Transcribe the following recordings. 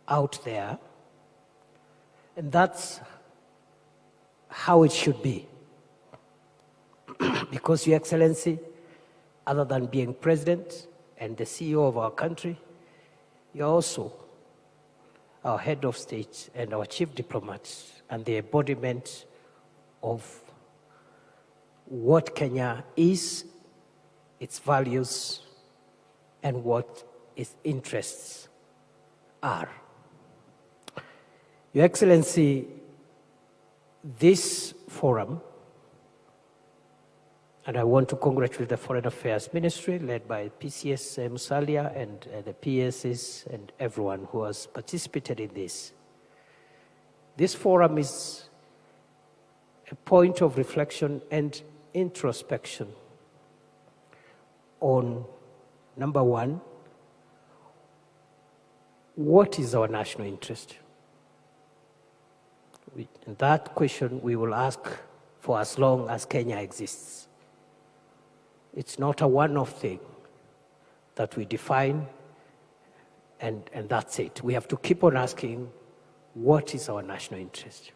out there, and that's how it should be. Because, Your Excellency, other than being president and the CEO of our country, you're also our head of state and our chief diplomat and the embodiment of what Kenya is, its values, and what its interests are. Your Excellency, this forum, and I want to congratulate the Foreign Affairs Ministry led by PCS Musalia and the PSs and everyone who has participated in this. This forum is a point of reflection and introspection on, number one, what is our national interest? And that question we will ask for as long as Kenya exists. It's not a one-off thing that we define and that's it. We have to keep on asking, what is our national interest?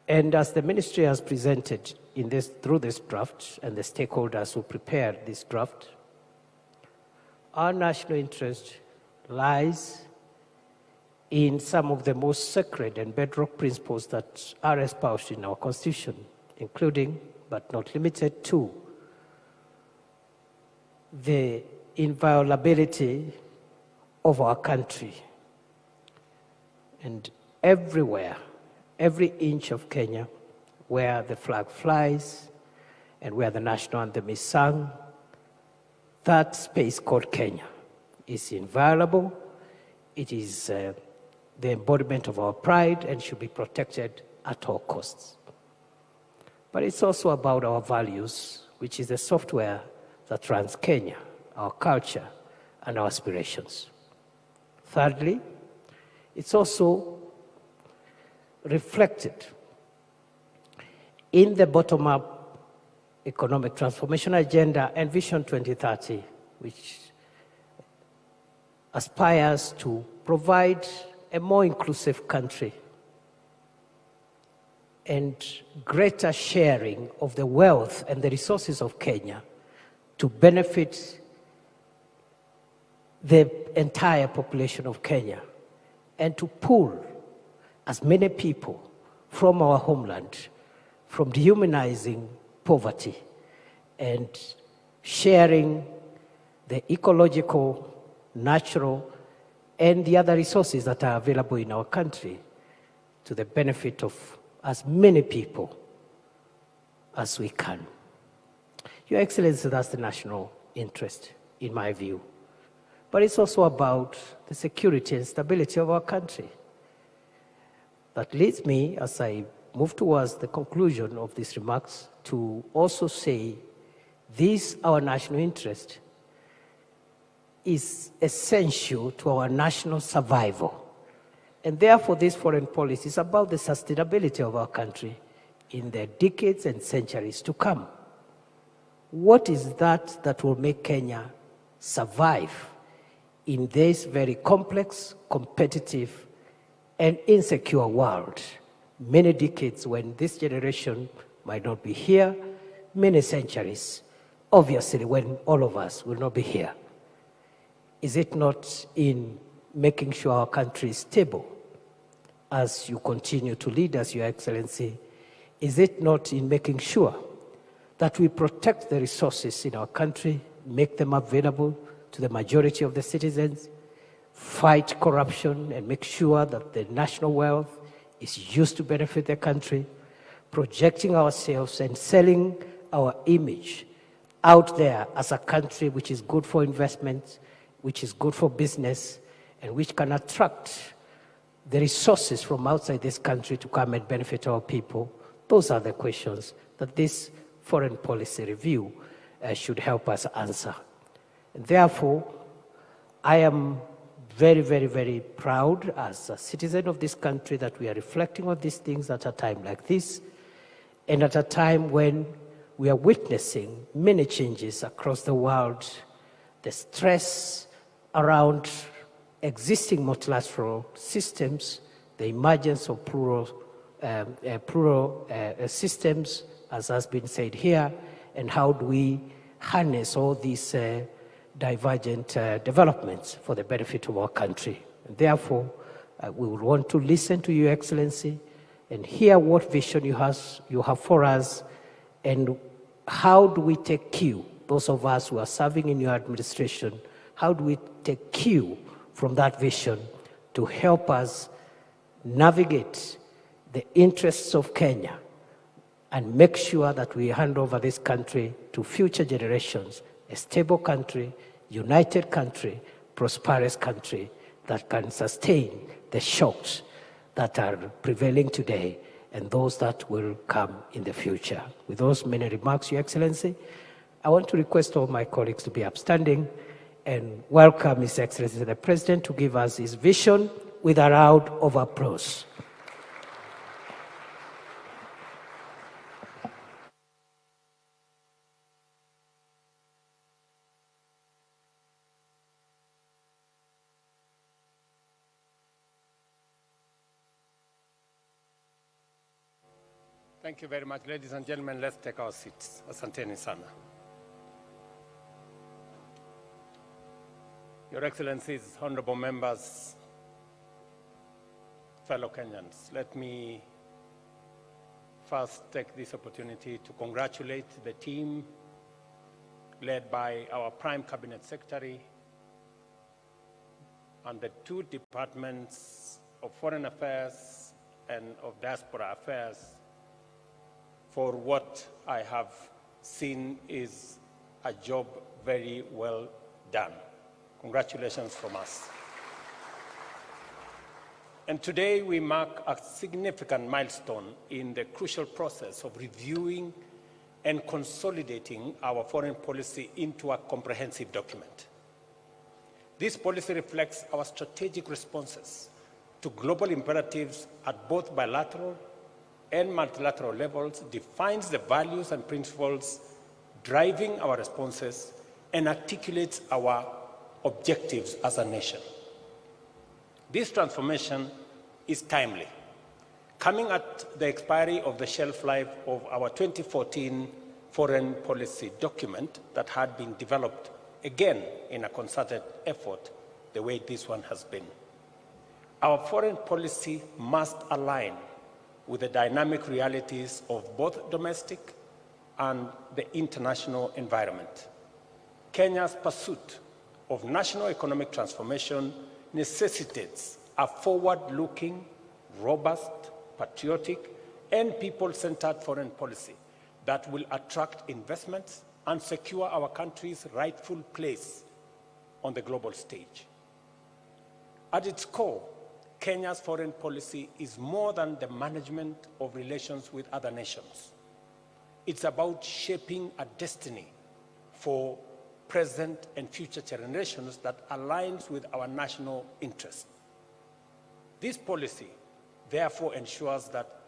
And as the ministry has presented through this draft and the stakeholders who prepared this draft, our national interest lies in some of the most sacred and bedrock principles that are espoused in our Constitution, including, but not limited to, the inviolability of our country. And everywhere, every inch of Kenya, where the flag flies and where the national anthem is sung, that space called Kenya is inviolable. It is the embodiment of our pride and should be protected at all costs. But it's also about our values, which is the software that runs Kenya, our culture, and our aspirations. Thirdly, it's also reflected in the bottom-up economic transformation agenda and Vision 2030, which aspires to provide a more inclusive country and greater sharing of the wealth and the resources of Kenya to benefit the entire population of Kenya and to pull as many people from our homeland, from dehumanizing poverty and sharing the ecological, natural, and the other resources that are available in our country to the benefit of as many people as we can. Your Excellency, that's the national interest, in my view. But it's also about the security and stability of our country. That leads me, as I move towards the conclusion of these remarks, to also say this, our national interest, is essential to our national survival. And therefore, this foreign policy is about the sustainability of our country in the decades and centuries to come. What is that will make Kenya survive in this very complex, competitive, and insecure world? Many decades when this generation might not be here, many centuries, obviously, when all of us will not be here. Is it not in making sure our country is stable as you continue to lead us, Your Excellency? Is it not in making sure that we protect the resources in our country, make them available to the majority of the citizens, fight corruption and make sure that the national wealth is used to benefit the country, projecting ourselves and selling our image out there as a country which is good for investment, which is good for business, and which can attract the resources from outside this country to come and benefit our people? Those are the questions that this foreign policy review should help us answer. And therefore, I am very, very, very proud as a citizen of this country that we are reflecting on these things at a time like this, and at a time when we are witnessing many changes across the world, the stress around existing multilateral systems, the emergence of plural systems, as has been said here, and how do we harness all these divergent developments for the benefit of our country. And therefore, we will want to listen to Your Excellency and hear what vision you have for us, and how do we take cue, those of us who are serving in your administration, how do we take cue from that vision to help us navigate the interests of Kenya and make sure that we hand over this country to future generations, a stable country, united country, prosperous country that can sustain the shocks that are prevailing today and those that will come in the future. With those many remarks, Your Excellency, I want to request all my colleagues to be upstanding and welcome His Excellency the President to give us his vision with a round of applause. Thank you very much. Ladies and gentlemen, let's take our seats. Asanteni sana. Your Excellencies, honorable members, fellow Kenyans, let me first take this opportunity to congratulate the team led by our Prime Cabinet Secretary and the two departments of Foreign Affairs and of Diaspora Affairs for what I have seen is a job very well done. Congratulations from us. And today we mark a significant milestone in the crucial process of reviewing and consolidating our foreign policy into a comprehensive document. This policy reflects our strategic responses to global imperatives at both bilateral and multilateral levels, defines the values and principles driving our responses, and articulates our objectives as a nation. This transformation is timely, coming at the expiry of the shelf life of our 2014 foreign policy document that had been developed again in a concerted effort the way this one has been. Our foreign policy must align with the dynamic realities of both domestic and the international environment. Kenya's pursuit of national economic transformation necessitates a forward-looking, robust, patriotic, and people-centered foreign policy that will attract investments and secure our country's rightful place on the global stage. At its core, Kenya's foreign policy is more than the management of relations with other nations. It's about shaping a destiny for present and future generations that aligns with our national interests. This policy, therefore, ensures that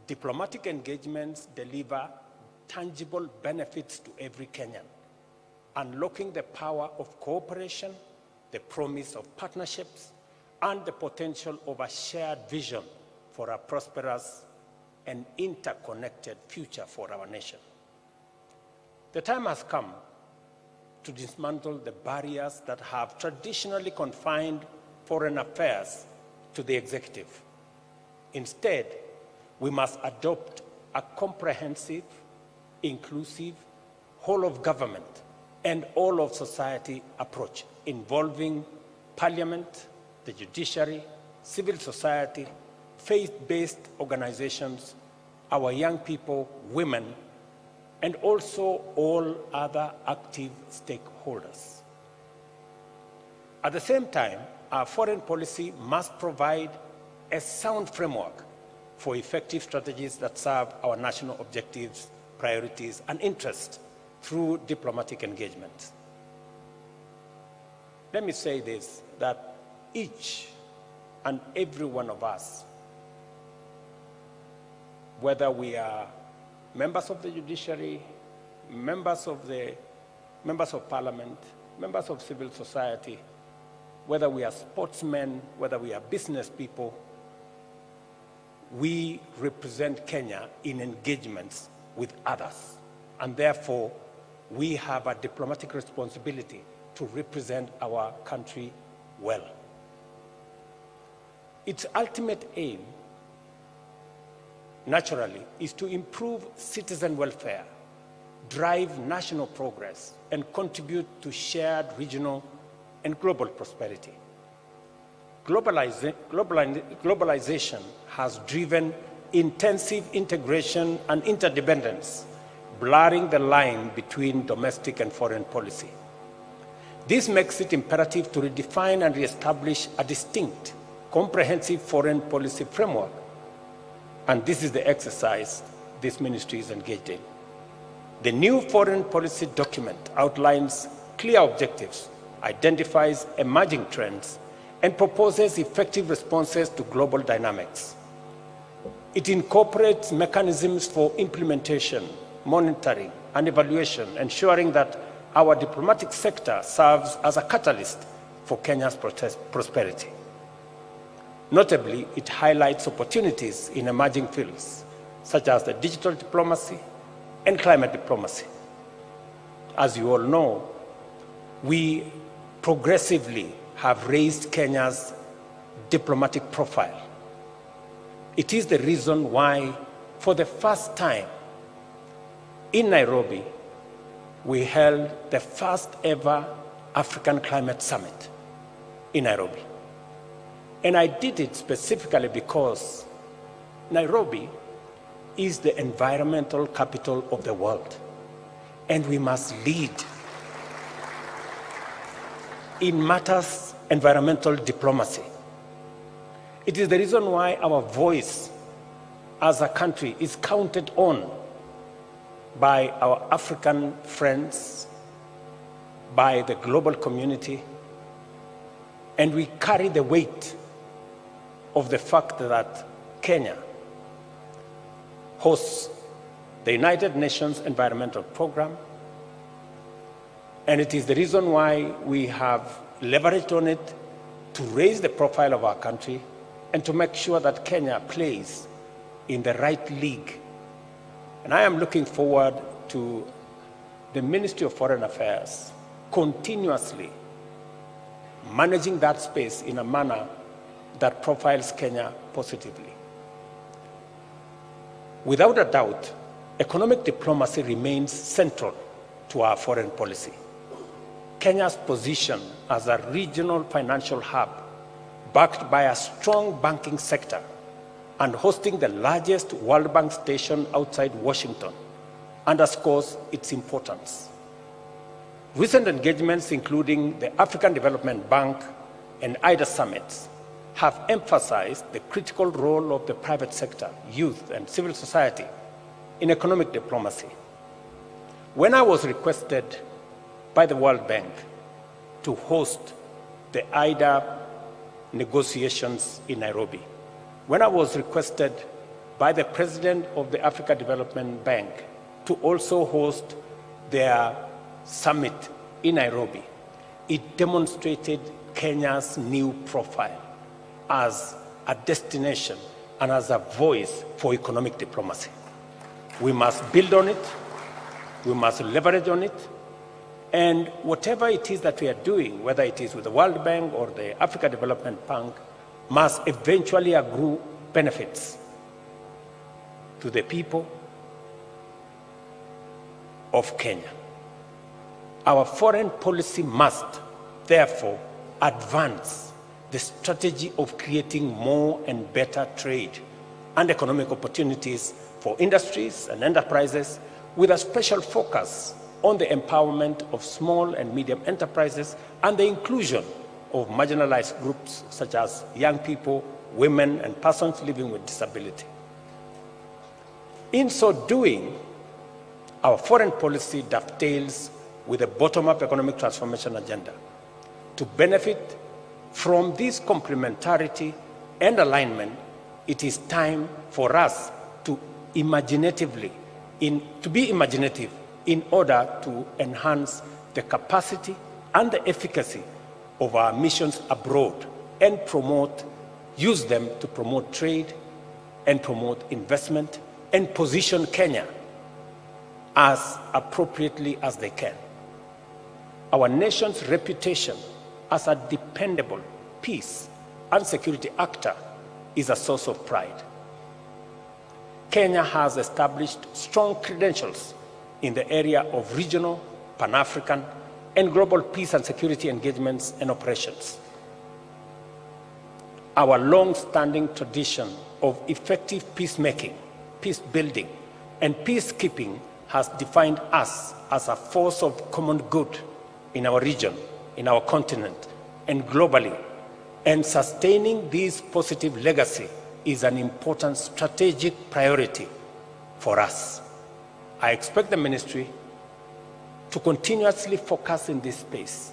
diplomatic engagements deliver tangible benefits to every Kenyan, unlocking the power of cooperation, the promise of partnerships, and the potential of a shared vision for a prosperous and interconnected future for our nation. The time has come to dismantle the barriers that have traditionally confined foreign affairs to the executive. Instead, we must adopt a comprehensive, inclusive, whole of government and all of society approach involving parliament, the judiciary, civil society, faith-based organizations, our young people, women, and also all other active stakeholders. At the same time, our foreign policy must provide a sound framework for effective strategies that serve our national objectives, priorities, and interests through diplomatic engagement. Let me say this, that each and every one of us, whether we are members of the judiciary, members of parliament, members of civil society, whether we are sportsmen, whether we are business people, we represent Kenya in engagements with others. And therefore, we have a diplomatic responsibility to represent our country well. Its ultimate aim, naturally, is to improve citizen welfare, drive national progress, and contribute to shared regional and global prosperity. Globalization has driven intensive integration and interdependence, blurring the line between domestic and foreign policy. This makes it imperative to redefine and reestablish a distinct, comprehensive foreign policy framework. And this is the exercise this ministry is engaged in. The new foreign policy document outlines clear objectives, identifies emerging trends, and proposes effective responses to global dynamics. It incorporates mechanisms for implementation, monitoring, and evaluation, ensuring that our diplomatic sector serves as a catalyst for Kenya's prosperity. Notably, it highlights opportunities in emerging fields, such as the digital diplomacy and climate diplomacy. As you all know, we progressively have raised Kenya's diplomatic profile. It is the reason why, for the first time in Nairobi, we held the first ever African Climate Summit in Nairobi. And I did it specifically because Nairobi is the environmental capital of the world, and we must lead in matters environmental diplomacy. It is the reason why our voice as a country is counted on by our African friends, by the global community, and we carry the weight of the fact that Kenya hosts the United Nations Environmental Program, and it is the reason why we have leveraged on it to raise the profile of our country and to make sure that Kenya plays in the right league. And I am looking forward to the Ministry of Foreign Affairs continuously managing that space in a manner that profiles Kenya positively. Without a doubt, economic diplomacy remains central to our foreign policy. Kenya's position as a regional financial hub, backed by a strong banking sector and hosting the largest World Bank station outside Washington, underscores its importance. Recent engagements, including the African Development Bank and IDA summits, have emphasized the critical role of the private sector, youth, and civil society in economic diplomacy. When I was requested by the World Bank to host the IDA negotiations in Nairobi, when I was requested by the President of the Africa Development Bank to also host their summit in Nairobi, it demonstrated Kenya's new profile as a destination and as a voice for economic diplomacy. We must build on it, we must leverage on it, and whatever it is that we are doing, whether it is with the World Bank or the Africa Development Bank, must eventually accrue benefits to the people of Kenya. Our foreign policy must, therefore, advance the strategy of creating more and better trade and economic opportunities for industries and enterprises, with a special focus on the empowerment of small and medium enterprises and the inclusion of marginalized groups such as young people, women, and persons living with disability. In so doing, our foreign policy dovetails with the bottom-up economic transformation agenda. To benefit from this complementarity and alignment, it is time for us to be imaginative in order to enhance the capacity and the efficacy of our missions abroad and use them to promote trade and promote investment and position Kenya as appropriately as they can. Our nation's reputation as a dependable peace and security actor is a source of pride. Kenya has established strong credentials in the area of regional, Pan-African, and global peace and security engagements and operations. Our long-standing tradition of effective peacemaking, peace building, and peacekeeping has defined us as a force of common good in our region, in our continent, and globally. And sustaining this positive legacy is an important strategic priority for us. I expect the ministry to continuously focus in this space.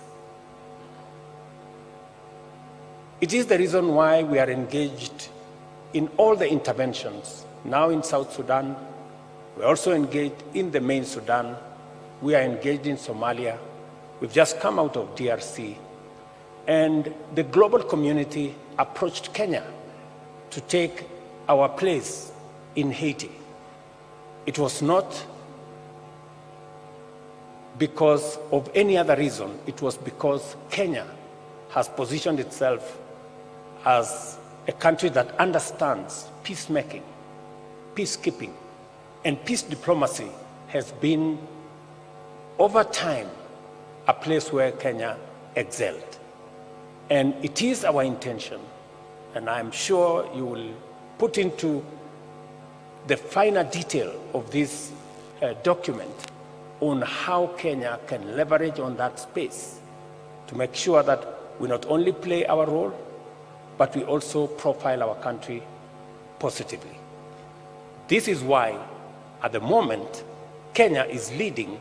It is the reason why we are engaged in all the interventions. Now in South Sudan, we're also engaged in the main Sudan. We are engaged in Somalia. We've just come out of DRC. And the global community approached Kenya to take our place in Haiti. It was not because of any other reason. It was because Kenya has positioned itself as a country that understands peacemaking, peacekeeping, and peace diplomacy has been, over time, a place where Kenya excelled. And it is our intention, and I'm sure you will put into the finer detail of this document on how Kenya can leverage on that space to make sure that we not only play our role, but we also profile our country positively. This is why, at the moment, Kenya is leading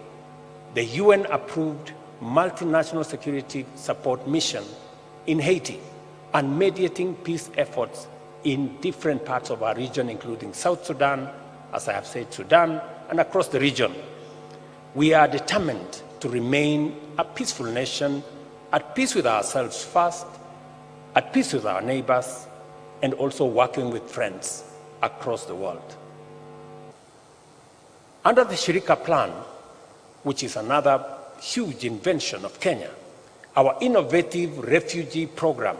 the UN-approved multinational security support mission in Haiti and mediating peace efforts in different parts of our region, including South Sudan, as I have said, Sudan, and across the region. We are determined to remain a peaceful nation, at peace with ourselves first, at peace with our neighbors, and also working with friends across the world. Under the Shirika Plan, which is another huge invention of Kenya, our innovative refugee program,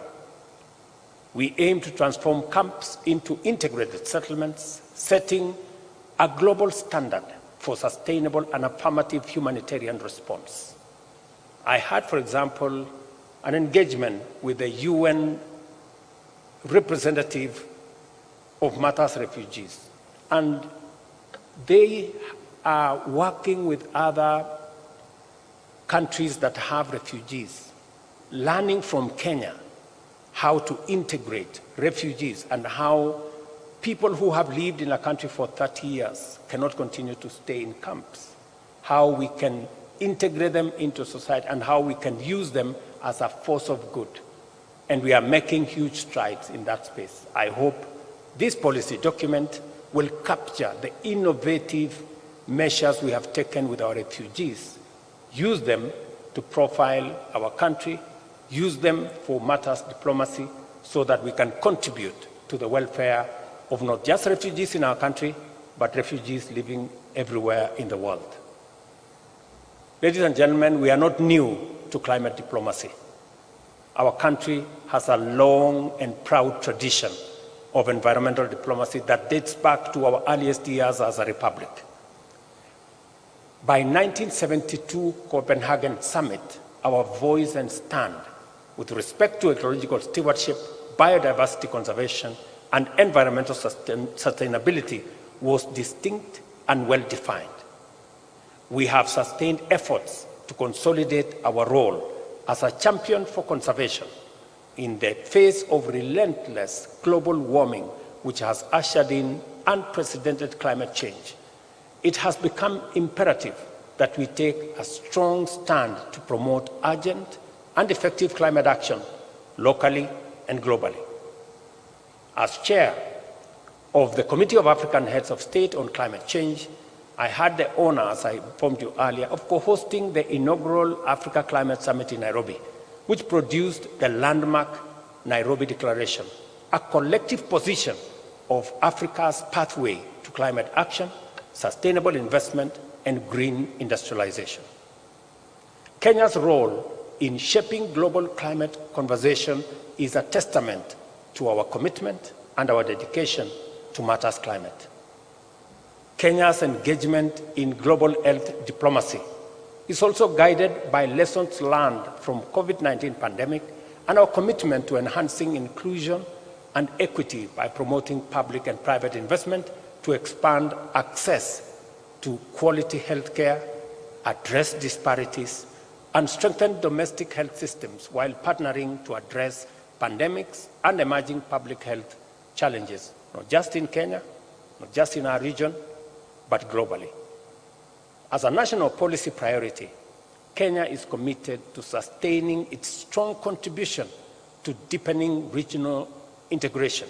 we aim to transform camps into integrated settlements, setting a global standard for sustainable and affirmative humanitarian response. I had, for example, an engagement with the UN representative of Matters refugees, and they are working with other countries that have refugees, learning from Kenya how to integrate refugees and how people who have lived in a country for 30 years cannot continue to stay in camps, how we can integrate them into society and how we can use them as a force of good. And we are making huge strides in that space. I hope this policy document will capture the innovative measures we have taken with our refugees, use them to profile our country, use them for matters diplomacy so that we can contribute to the welfare of not just refugees in our country, but refugees living everywhere in the world. Ladies and gentlemen, we are not new to climate diplomacy. Our country has a long and proud tradition of environmental diplomacy that dates back to our earliest years as a republic. By 1972 Copenhagen Summit, our voice and stand with respect to ecological stewardship, biodiversity conservation, and environmental sustainability was distinct and well-defined. We have sustained efforts to consolidate our role as a champion for conservation in the face of relentless global warming, which has ushered in unprecedented climate change. It has become imperative that we take a strong stand to promote urgent and effective climate action locally and globally. As chair of the Committee of African Heads of State on Climate Change, I had the honor, as I informed you earlier, of co-hosting the inaugural Africa Climate Summit in Nairobi, which produced the landmark Nairobi Declaration, a collective position of Africa's pathway to climate action, sustainable investment, and green industrialization. Kenya's role in shaping global climate conversation is a testament to our commitment and our dedication to matters climate. Kenya's engagement in global health diplomacy is also guided by lessons learned from COVID-19 pandemic and our commitment to enhancing inclusion and equity by promoting public and private investment to expand access to quality healthcare, address disparities, and strengthen domestic health systems while partnering to address pandemics and emerging public health challenges, not just in Kenya, not just in our region, but globally. As a national policy priority, Kenya is committed to sustaining its strong contribution to deepening regional integration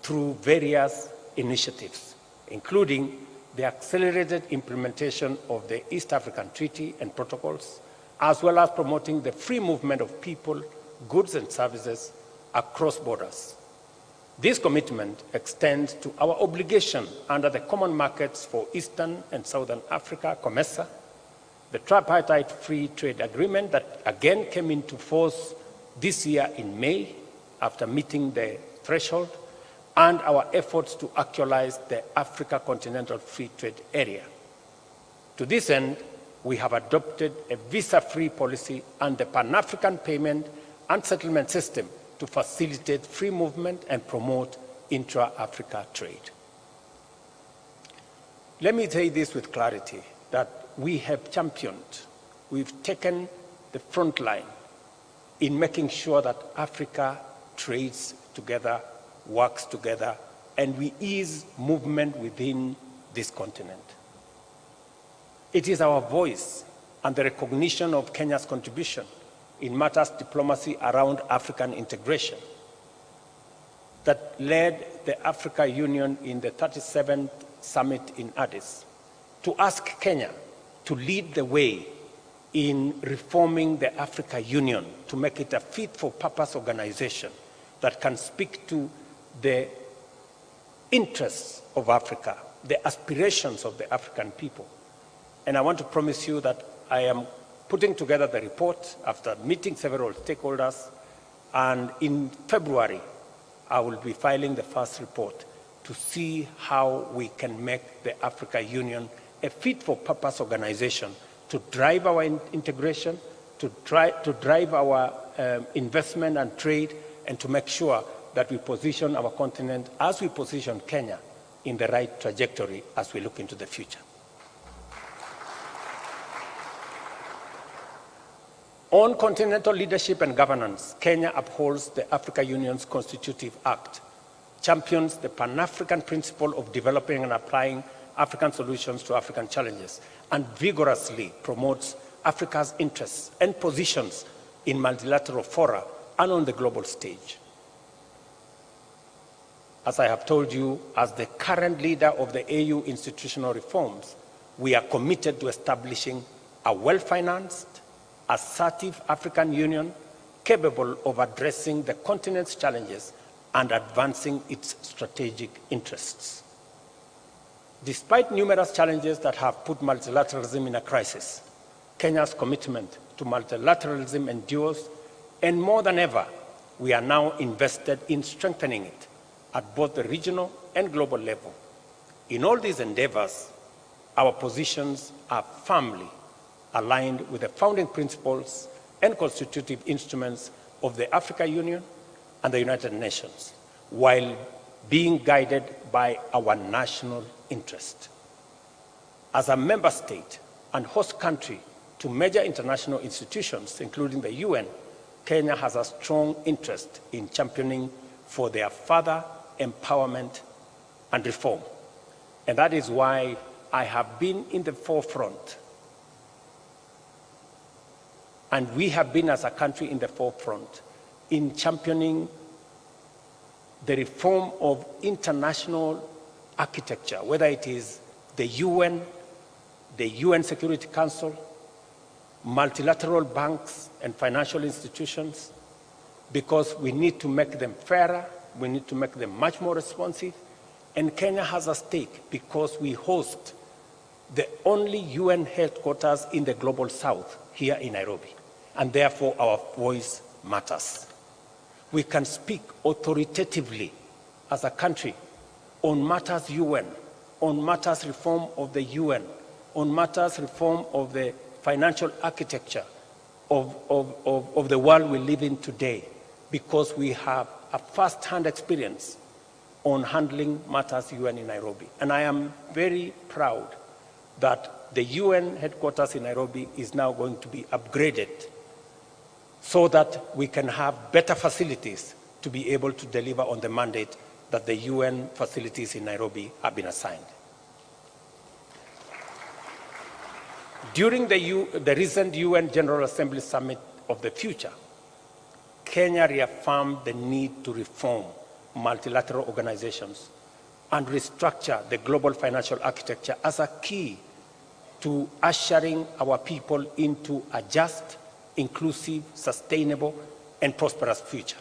through various initiatives, including the accelerated implementation of the East African Treaty and protocols, as well as promoting the free movement of people, goods, and services across borders. This commitment extends to our obligation under the Common Markets for Eastern and Southern Africa, COMESA, the tripartite free trade agreement that again came into force this year in May after meeting the threshold, and our efforts to actualize the Africa Continental Free Trade Area. To this end, we have adopted a visa-free policy and the Pan-African Payment and Settlement System to facilitate free movement and promote intra-Africa trade. Let me say this with clarity, that we have championed, we've taken the front line in making sure that Africa trades together, works together, and we ease movement within this continent. It is our voice and the recognition of Kenya's contribution in matters diplomacy around African integration that led the Africa Union in the 37th summit in Addis to ask Kenya to lead the way in reforming the Africa Union to make it a fit-for-purpose organization that can speak to the interests of Africa, the aspirations of the African people. And I want to promise you that I am putting together the report after meeting several stakeholders, and in February, I will be filing the first report to see how we can make the Africa Union a fit-for-purpose organization to drive our integration, to drive our investment and trade, and to make sure that we position our continent as we position Kenya in the right trajectory as we look into the future. On continental leadership and governance, Kenya upholds the Africa Union's Constitutive Act, champions the Pan-African principle of developing and applying African solutions to African challenges, and vigorously promotes Africa's interests and positions in multilateral fora and on the global stage. As I have told you, as the current leader of the AU institutional reforms, we are committed to establishing a well-financed, assertive African Union capable of addressing the continent's challenges and advancing its strategic interests. Despite numerous challenges that have put multilateralism in a crisis, Kenya's commitment to multilateralism endures, and more than ever, we are now invested in strengthening it at both the regional and global level. In all these endeavors, our positions are firmly aligned with the founding principles and constitutive instruments of the Africa Union and the United Nations, while being guided by our national interest. As a member state and host country to major international institutions, including the UN, Kenya has a strong interest in championing for their further empowerment and reform. And that is why I have been in the forefront, and we have been as a country in the forefront in championing the reform of international architecture, whether it is the UN Security Council, multilateral banks and financial institutions, because we need to make them fairer, we need to make them much more responsive, and Kenya has a stake because we host the only UN headquarters in the Global South here in Nairobi, and therefore our voice matters. We can speak authoritatively as a country on matters UN, on matters reform of the UN, on matters reform of the financial architecture of the world we live in today, because we have a first-hand experience on handling matters UN in Nairobi. And I am very proud that the UN headquarters in Nairobi is now going to be upgraded so that we can have better facilities to be able to deliver on the mandate that the UN facilities in Nairobi have been assigned. During the recent UN General Assembly Summit of the Future, Kenya reaffirmed the need to reform multilateral organizations and restructure the global financial architecture as a key to ushering our people into a just, inclusive, sustainable, and prosperous future.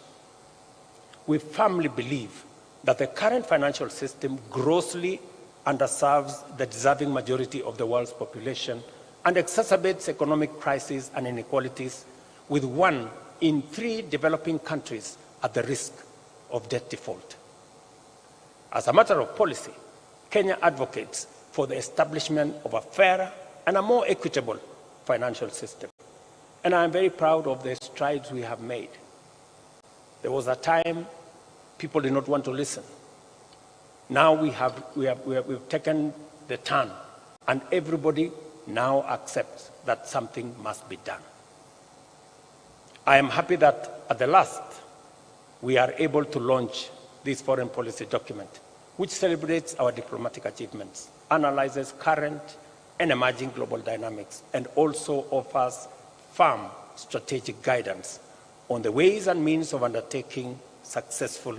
We firmly believe that the current financial system grossly underserves the deserving majority of the world's population and exacerbates economic crises and inequalities, with 1 in 3 developing countries at the risk of debt default. As a matter of policy, Kenya advocates for the establishment of a fairer and a more equitable financial system. And I am very proud of the strides we have made. There was a time people did not want to listen. Now we've taken the turn, and everybody now accepts that something must be done. I am happy that at the last, we are able to launch this foreign policy document, which celebrates our diplomatic achievements, analyzes current and emerging global dynamics, and also offers firm strategic guidance on the ways and means of undertaking successful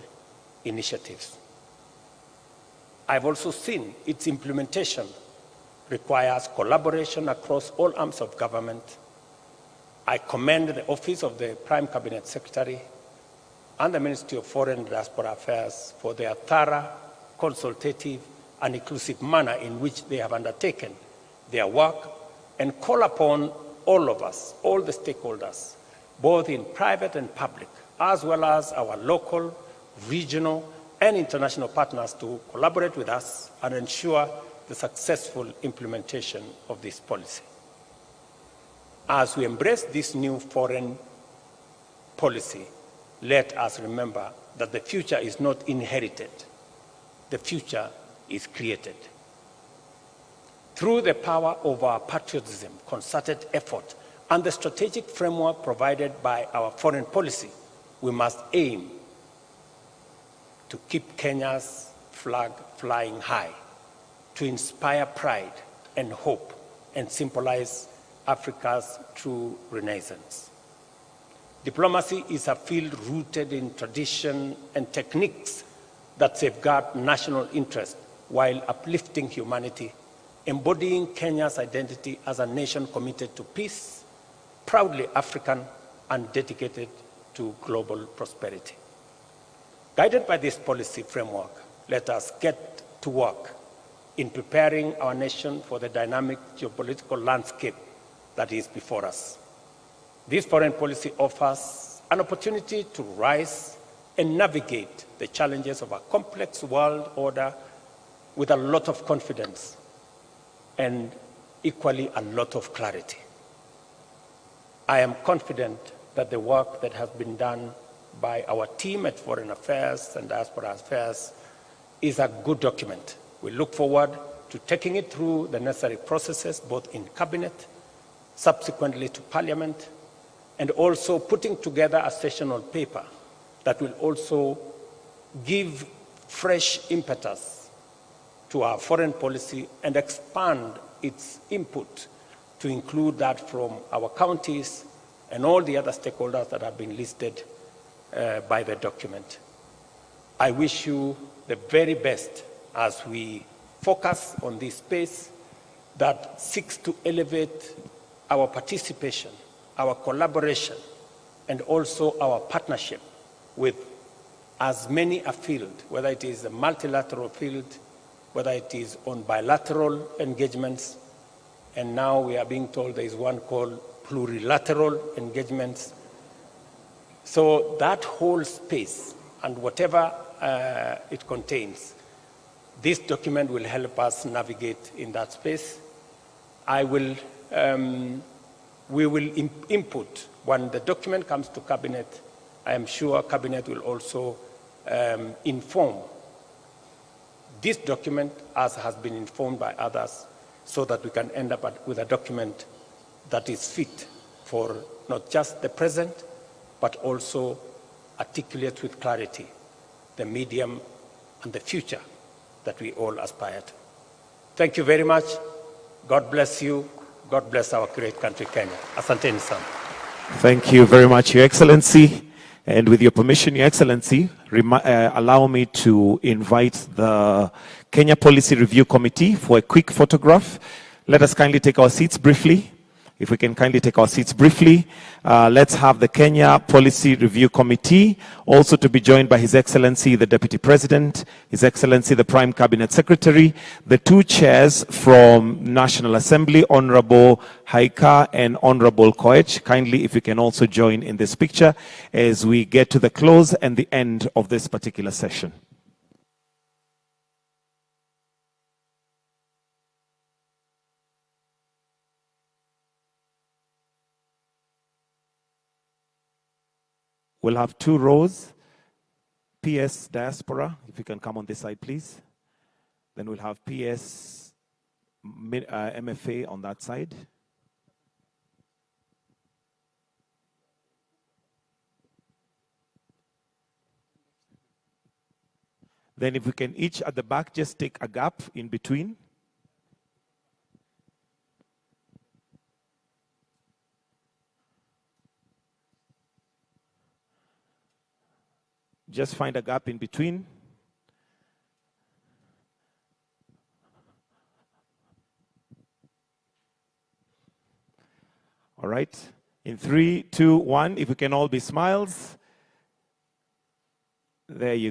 initiatives. I've also seen its implementation requires collaboration across all arms of government. I commend the Office of the Prime Cabinet Secretary and the Ministry of Foreign and Diaspora Affairs for their thorough, consultative, and inclusive manner in which they have undertaken their work, and call upon all of us, all the stakeholders, both in private and public, as well as our local, regional, and international partners to collaborate with us and ensure the successful implementation of this policy. As we embrace this new foreign policy, let us remember that the future is not inherited. The future is created. Through the power of our patriotism, concerted effort, and the strategic framework provided by our foreign policy, we must aim to keep Kenya's flag flying high, to inspire pride and hope, and symbolize Africa's true renaissance. Diplomacy is a field rooted in tradition and techniques that safeguard national interest while uplifting humanity, embodying Kenya's identity as a nation committed to peace, proudly African, and dedicated to global prosperity. Guided by this policy framework, let us get to work in preparing our nation for the dynamic geopolitical landscape that is before us. This foreign policy offers an opportunity to rise and navigate the challenges of a complex world order with a lot of confidence and equally a lot of clarity. I am confident that the work that has been done by our team at Foreign Affairs and Diaspora Affairs is a good document. We look forward to taking it through the necessary processes, both in Cabinet, subsequently to Parliament, and also putting together a sessional paper that will also give fresh impetus to our foreign policy and expand its input to include that from our counties and all the other stakeholders that have been listed by the document. I wish you the very best as we focus on this space that seeks to elevate our participation, our collaboration, and also our partnership with as many a field, whether it is a multilateral field, whether it is on bilateral engagements, and now we are being told there is one called plurilateral engagements. So that whole space and whatever it contains, this document will help us navigate in that space. We will input when the document comes to Cabinet. I am sure Cabinet will also inform this document as has been informed by others, so that we can end up with a document that is fit for not just the present, but also articulates with clarity the medium and the future that we all aspire to. Thank you very much. God bless you. God bless our great country, Kenya. Asanteni sana. Thank you very much, Your Excellency. And with your permission, Your Excellency, allow me to invite the Kenya Policy Review Committee for a quick photograph. Let us kindly take our seats briefly. If we can kindly take our seats briefly. Let's have the Kenya Policy Review Committee, also to be joined by His Excellency the Deputy President, His Excellency the Prime Cabinet Secretary, the two chairs from National Assembly, Honorable Haika and Honorable Koech. Kindly, if you can also join in this picture as we get to the close and the end of this particular session. We'll have 2 rows. PS Diaspora, if you can come on this side, please. Then we'll have PS MFA on that side. Then if we can each at the back just take a gap in between. Just find a gap in between. All right. In 3, 2, 1, if we can all be smiles. There you go.